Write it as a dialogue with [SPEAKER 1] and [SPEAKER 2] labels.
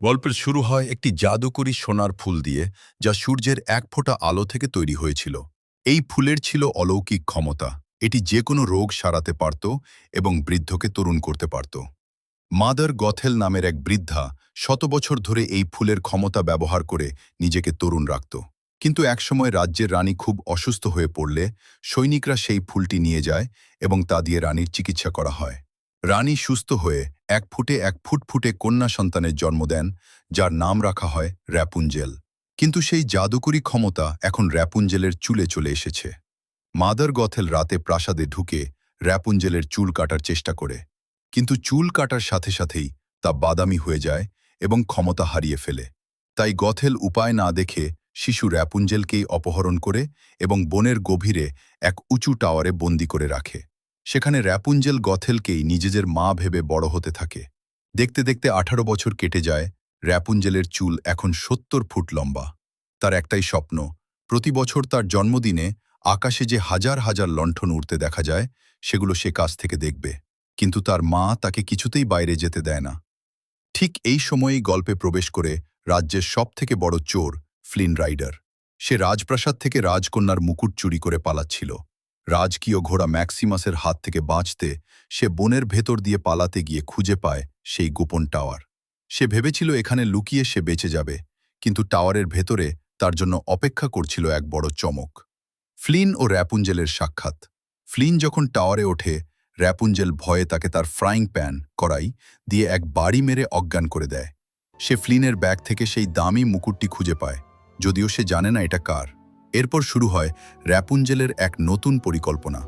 [SPEAKER 1] গল্পের শুরু হয় একটি জাদুকরী সোনার ফুল দিয়ে, যা সূর্যের এক ফোঁটা আলো থেকে তৈরি হয়েছিল। এই ফুলের ছিল অলৌকিক ক্ষমতা। এটি যে কোনো রোগ সারাতে পারত এবং বৃদ্ধকে তরুণ করতে পারত। মাদার গথেল নামের এক বৃদ্ধা শত বছর ধরে এই ফুলের ক্ষমতা ব্যবহার করে নিজেকে তরুণ রাখত। কিন্তু একসময় রাজ্যের রানী খুব অসুস্থ হয়ে পড়লে সৈনিকরা সেই ফুলটি নিয়ে যায় এবং তা দিয়ে রানীর চিকিৎসা করা হয়। রানী সুস্থ হয়ে এক ফুটফুটে কন্যা সন্তানের জন্ম দেন, যার নাম রাখা হয় র্যাপুঞ্জেল। কিন্তু সেই জাদুকরী ক্ষমতা এখন র্যাপুঞ্জেলের চুলে চলে এসেছে। মাদার গথেল রাতে প্রাসাদে ঢুকে র্যাপুঞ্জেলের চুল কাটার চেষ্টা করে, কিন্তু চুল কাটার সাথে সাথেই তা বাদামি হয়ে যায় এবং ক্ষমতা হারিয়ে ফেলে। তাই গথেল উপায় না দেখে শিশু র্যাপুঞ্জেলকেই অপহরণ করে এবং বনের গভীরে এক উঁচু টাওয়ারে বন্দি করে রাখে। সেখানে র্যাপুঞ্জেল গথেলকেই নিজেদের মা ভেবে বড় হতে থাকে। দেখতে দেখতে 18 বছর কেটে যায়। র্যাপুঞ্জেলের চুল এখন 70 ফুট লম্বা। তার একটাই স্বপ্ন, প্রতি বছর তার জন্মদিনে আকাশে যে হাজার হাজার লণ্ঠন উড়তে দেখা যায়, সেগুলো সে কাছ থেকে দেখবে। কিন্তু তার মা তাকে কিছুতেই বাইরে যেতে দেয় না। ঠিক এই সময়েই গল্পে প্রবেশ করে রাজ্যের সবথেকে বড় চোর, ফ্লিন রাইডার। সে রাজপ্রাসাদ থেকে রাজকন্যার মুকুট চুরি করে পালাচ্ছিল। রাজকীয় ঘোড়া ম্যাক্সিমাসের হাত থেকে বাঁচতে সে বনের ভেতর দিয়ে পালাতে গিয়ে খুঁজে পায় সেই গোপন টাওয়ার। সে ভেবেছিল এখানে লুকিয়ে সে বেঁচে যাবে, কিন্তু টাওয়ারের ভেতরে তার জন্য অপেক্ষা করছিল এক বড় চমক। ফ্লিন ও র্যাপুঞ্জেলের সাক্ষাৎ। ফ্লিন যখন টাওয়ারে ওঠে, র্যাপুঞ্জেল ভয়ে তাকে তার ফ্রাইং প্যান কড়াই দিয়ে এক বাড়ি মেরে অজ্ঞান করে দেয়। সে ফ্লিনের ব্যাগ থেকে সেই দামি মুকুটটি খুঁজে পায়, যদিও সে জানে না এটা কার। এরপর শুরু হয় র্যাপুঞ্জেলের এক নতুন পরিকল্পনা।